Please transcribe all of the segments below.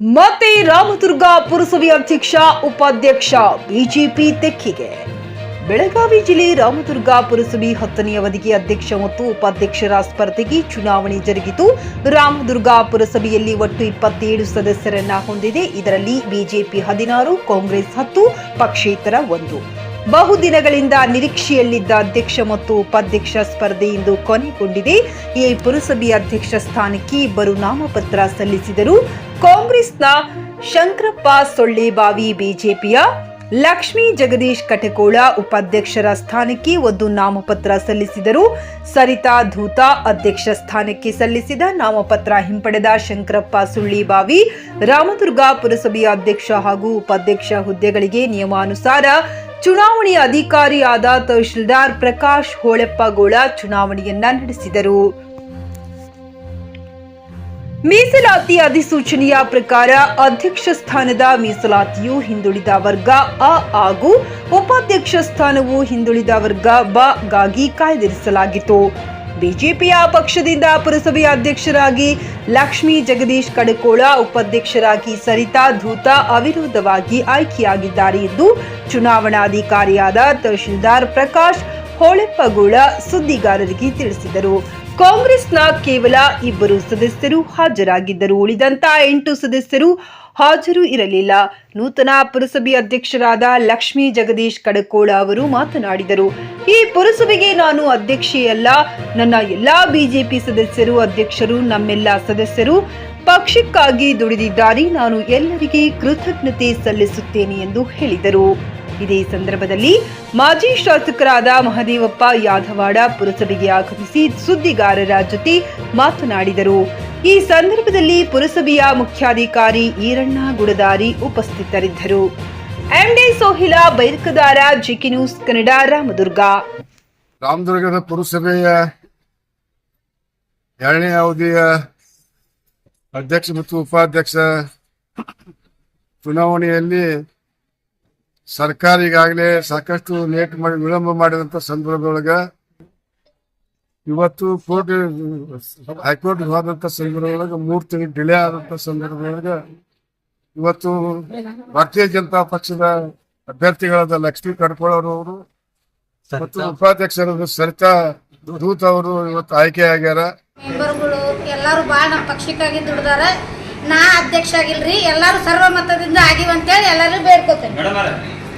ಮತ್ತೆ ರಾಮದುರ್ಗ ಪುರಸಭೆ ಅಧ್ಯಕ್ಷ ಉಪಾಧ್ಯಕ್ಷ ಬಿಜೆಪಿ ತೆಕ್ಕಿಗೆ. ಬೆಳಗಾವಿ ಜಿಲ್ಲೆ ರಾಮದುರ್ಗ ಪುರಸಭೆ 10ನೇ ಅವಧಿಗೆ ಅಧ್ಯಕ್ಷ ಮತ್ತು ಉಪಾಧ್ಯಕ್ಷರ ಸ್ಪರ್ಧೆಗೆ ಚುನಾವಣೆ ಜರುಗಿತು. ರಾಮದುರ್ಗ ಪುರಸಭೆಯಲ್ಲಿ ಒಟ್ಟು 27 ಸದಸ್ಯರನ್ನ ಹೊಂದಿದೆ. ಇದರಲ್ಲಿ ಬಿಜೆಪಿ 16, ಕಾಂಗ್ರೆಸ್ 10, ಪಕ್ಷೇತರ 1. ಬಹುದಿನಗಳಿಂದ ನಿರೀಕ್ಷೆಯಲ್ಲಿದ್ದ ಅಧ್ಯಕ್ಷ ಮತ್ತು ಉಪಾಧ್ಯಕ್ಷ ಸ್ಪರ್ಧೆ ಇಂದು ಕೊನೆಗೊಂಡಿದೆ. ಈ ಪುರಸಭೆ ಅಧ್ಯಕ್ಷ ಸ್ಥಾನಕ್ಕೆ ಇಬ್ಬರು ನಾಮಪತ್ರ ಸಲ್ಲಿಸಿದರು. ಕಾಂಗ್ರೆಸ್ನ ಶಂಕರಪ್ಪ ಸೊಳ್ಳೆಬಾವಿ, ಬಿಜೆಪಿಯ ಲಕ್ಷ್ಮೀ ಜಗದೀಶ್ ಕಟಕೋಳ ಉಪಾಧ್ಯಕ್ಷರ ಸ್ಥಾನಕ್ಕೆ ಒಂದು ನಾಮಪತ್ರ ಸಲ್ಲಿಸಿದರು. ಸರಿತಾ ಧೂತ ಅಧ್ಯಕ್ಷ ಸ್ಥಾನಕ್ಕೆ ಸಲ್ಲಿಸಿದ ನಾಮಪತ್ರ ಹಿಂಪಡೆದ ಶಂಕರಪ್ಪ ಸೊಳ್ಳೆಬಾವಿ ರಾಮದುರ್ಗ ಪುರಸಭೆಯ ಅಧ್ಯಕ್ಷ ಹಾಗೂ ಉಪಾಧ್ಯಕ್ಷ ಹುದ್ದೆಗಳಿಗೆ ನಿಯಮಾನುಸಾರ ಚುನಾವಣೆ ಅಧಿಕಾರಿಯಾದ ತಹಶೀಲ್ದಾರ್ ಪ್ರಕಾಶ್ ಹೋಳೆಪ್ಪಗೋಳ ಚುನಾವಣೆಯನ್ನ ನಡೆಸಿದರು. ಮೀಸಲಾತಿ ಅಧಿಸೂಚನೆಯ ಪ್ರಕಾರ ಅಧ್ಯಕ್ಷ ಸ್ಥಾನದ ಮೀಸಲಾತಿಯು ಹಿಂದುಳಿದ ವರ್ಗ ಅ ಹಾಗೂ ಉಪಾಧ್ಯಕ್ಷ ಸ್ಥಾನವು ಹಿಂದುಳಿದ ವರ್ಗ ಬ ಗಾಗಿ ಕಾಯ್ದಿರಿಸಲಾಗಿತ್ತು. ಬಿಜೆಪಿಯ ಪಕ್ಷದಿಂದ ಪುರಸಭೆಯ ಅಧ್ಯಕ್ಷರಾಗಿ ಲಕ್ಷ್ಮೀ ಜಗದೀಶ್ ಕಡಕೋಳ, ಉಪಾಧ್ಯಕ್ಷರಾಗಿ ಸರಿತಾ ಧೂತ ಅವಿರೋಧವಾಗಿ ಆಯ್ಕೆಯಾಗಿದ್ದಾರೆ ಎಂದು ಚುನಾವಣಾಧಿಕಾರಿಯಾದ ತಹಶೀಲ್ದಾರ್ ಪ್ರಕಾಶ್ ಹೋಳೆಪ್ಪಗೋಳ ಸುದ್ದಿಗಾರರಿಗೆ ತಿಳಿಸಿದರು. ಕಾಂಗ್ರೆಸ್ನ ಕೇವಲ 2 ಸದಸ್ಯರು ಹಾಜರಾಗಿದ್ದರು. ಉಳಿದಂತ 8 ಸದಸ್ಯರು ಹಾಜರು ಇರಲಿಲ್ಲ. ನೂತನ ಪುರಸಭೆ ಅಧ್ಯಕ್ಷರಾದ ಲಕ್ಷ್ಮೀ ಜಗದೀಶ್ ಕಡಕೋಳ ಅವರು ಮಾತನಾಡಿದರು. ಈ ಪುರಸಭೆಗೆ ನಾನು ಅಧ್ಯಕ್ಷೆಯಲ್ಲ, ನನ್ನ ಎಲ್ಲಾ ಬಿಜೆಪಿ ಸದಸ್ಯರು ಅಧ್ಯಕ್ಷರು, ನಮ್ಮೆಲ್ಲ ಸದಸ್ಯರು ಪಕ್ಷಕ್ಕಾಗಿ ದುಡಿದಿದ್ದಾರೆ. ನಾನು ಎಲ್ಲರಿಗೆ ಕೃತಜ್ಞತೆ ಸಲ್ಲಿಸುತ್ತೇನೆ ಎಂದು ಹೇಳಿದರು. ಇದೇ ಸಂದರ್ಭದಲ್ಲಿ ಮಾಜಿ ಶಾಸಕರಾದ ಮಹದೇವಪ್ಪ ಯಾದವಾಡ ಪುರಸಭೆಗೆ ಆಗಮಿಸಿ ಸುದ್ದಿಗಾರರ ಜೊತೆ ಮಾತನಾಡಿದರು. ಈ ಸಂದರ್ಭದಲ್ಲಿ ಪುರಸಭೆಯ ಮುಖ್ಯಾಧಿಕಾರಿ ಈರಣ್ಣ ಗುಡದಾರಿ ಉಪಸ್ಥಿತರಿದ್ದರು. MD Sohila Bairkadar, GK news Kannada, Ramdurg. ರಾಮದುರ್ಗದ ಪುರಸಭೆಯ 2ನೇ ಅವಧಿಯ ಅಧ್ಯಕ್ಷ ಮತ್ತು ಉಪಾಧ್ಯಕ್ಷ ಚುನಾವಣೆಯಲ್ಲಿ ಸರ್ಕಾರ ಈಗಾಗಲೇ ಸಾಕಷ್ಟು ವಿಳಂಬ ಮಾಡಿದಂತ ಸಂದರ್ಭದೊಳಗ ಇವತ್ತು ಹೈಕೋರ್ಟ್ ಹೋದಂತ ಸಂದರ್ಭದೊಳಗ 3 ತಿಂಗಳು ಡಿಲೇ ಆದಂತ ಸಂದರ್ಭದೊಳಗ ಇವತ್ತು ಭಾರತೀಯ ಜನತಾ ಪಕ್ಷದ ಅಭ್ಯರ್ಥಿಗಳಾದ ಲಕ್ಷ್ಮೀ ಕಡ್ಕೋಳವರು ಮತ್ತು ಉಪಾಧ್ಯಕ್ಷರಾದ ಸರಿತಾ ಧೂತ್ ಅವರು ಇವತ್ತು ಆಯ್ಕೆ ಆಗ್ಯಾರ. ಮೆಂಬರ್ಗಳು ಎಲ್ಲರೂ ಬಾಳ ನಮ್ಮ ಪಕ್ಷಕ್ಕಾಗಿ ದುಡ್ದಾರ. ನಾ ಅಧ್ಯಕ್ಷ ಆಗಿಲ್ರಿ, ಎಲ್ಲರೂ ಸರ್ವಮತದಿಂದ ಆಗಿವ ಅಂತೇಳಿ ಎಲ್ಲರೂ ಬೇಡ್ಕೋತೇನೆ.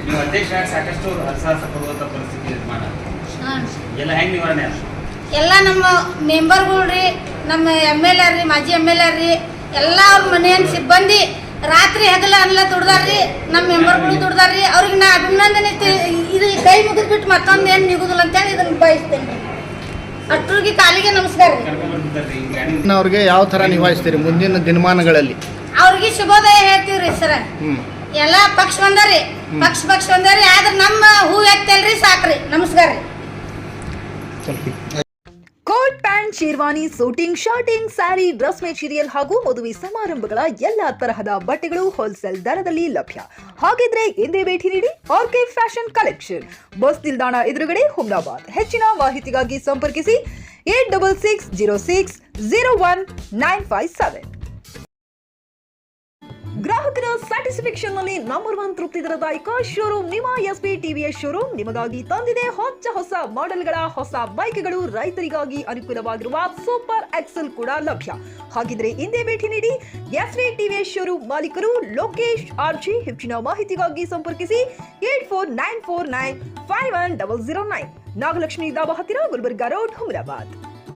ನೀವು ಅಧ್ಯಕ್ಷ ಸಾಕಷ್ಟು ಹರಸಾಹಸ ಪಡುವಂತ ಪರಿಸ್ಥಿತಿ ನಿರ್ಮಾಣ ಎಲ್ಲ ಹೆಂಗ್ ನಿವಾರಣೆ? ಎಲ್ಲ ನಮ್ಮ ಮೆಂಬರ್ಗಳ್ರಿ, ನಮ್ಮ MLA ರೀ, ಮಾಜಿ MLA ರೀ, ಎಲ್ಲ ಅವ್ರ ಮನೆಯನ್ ಸಿಬ್ಬಂದಿ ರಾತ್ರಿ ಹಗಲ ಅನ್ಲ ದುಡ್ದಾರ್ರಿ. ನಮ್ಮ ಮೆಂಬರ್ಗಳು ದುಡ್ದಾರ್ರಿ. ಅವ್ರಿಗೆ ನಾ ಅಭಿನಂದನೆ ಇದು ಕೈ ಮುಗಿದ್ಬಿಟ್ಟು ಮತ್ತೊಂದು ಏನು ನಿಗುದಿಲ್ಲ ಅಂತೇಳಿ ಇದನ್ನ ಬಯಸ್ತೇನೆ. ಅಷ್ಟ್ರಿಗೆ ಕಾಲಿಗೆ ನಮಸ್ಕಾರ ರೀ. ಅವ್ರಿಗೆ ಯಾವ ತರ ನಿಭಾಯಿಸ್ತೀರಿ ಮುಂದಿನ ದಿನಮಾನಗಳಲ್ಲಿ? ಅವ್ರಿಗೆ ಶುಭೋದಯ ಹೇಳ್ತೀವ್ರಿ ಸರ. ಎಲ್ಲ ಪಕ್ಷ ಬಂದಾರಿ, ಪಕ್ಷ ಬಂದಾರಿ, ಆದ್ರೆ ನಮ್ಮ ಹೂ ಎತ್ತಲ್ರಿ ಸಾಕ್ರಿ. ನಮಸ್ಕಾರ ರೀ. Coat pant, sherwani, suiting, shirting, sari, dress material ಹಾಗೂ ಮದುವೆ ಸಮಾರಂಭಗಳ ಎಲ್ಲಾ ತರಹದ ಬಟ್ಟೆಗಳು ಹೋಲ್ಸೇಲ್ ದರದಲ್ಲಿ ಲಭ್ಯ. ಹಾಗಿದ್ರೆ ಎಂದೇ ಭೇಟಿ ನೀಡಿ ಆರ್ಕೆ ಫ್ಯಾಷನ್ ಕಲೆಕ್ಷನ್, ಬಸ್ ನಿಲ್ದಾಣ ಎದುರುಗಡೆ, ಹುಮ್ನಾಬಾದ್. ಹೆಚ್ಚಿನ ಮಾಹಿತಿಗಾಗಿ ಸಂಪರ್ಕಿಸಿ 8660601957. ಗ್ರಾಹಕರ ಸ್ಯಾಟಿಸ್ಫ್ಯಾಕ್ಷನ್ ನಲ್ಲಿ ನಂಬರ್ 1 ತೃಪ್ತಿ ದರದಾಯಕ ಶೋರೂಮ್ ನಿಮ್ಮ SP TVS ಶೋರೂಮ್ ನಿಮಗಾಗಿ ತಂದಿದೆ ಹೊಸ ಮಾಡೆಲ್ಗಳ ಹೊಸ ಬೈಕ್ಗಳು. ರೈತರಿಗಾಗಿ ಅನುಕೂಲವಾಗಿರುವ ಸೂಪರ್ ಎಕ್ಸೆಲ್ ಕೂಡ ಲಭ್ಯ. ಹಾಗಿದ್ರೆ ಹಿಂದೆ ಭೇಟಿ ನೀಡಿ SP TVS ಶೋರೂಮ್ ಮಾಲೀಕರು ಲೋಕೇಶ್ RG. ಹೆಚ್ಚಿನ ಮಾಹಿತಿಗಾಗಿ ಸಂಪರ್ಕಿಸಿ 8494951009. ನಾಗಲಕ್ಷ್ಮಿ ದಾಬಾ ಹತ್ತಿರ, ಗುಲ್ಬರ್ಗಾ ರೋಡ್, ಹುಮರಾಬಾದ್.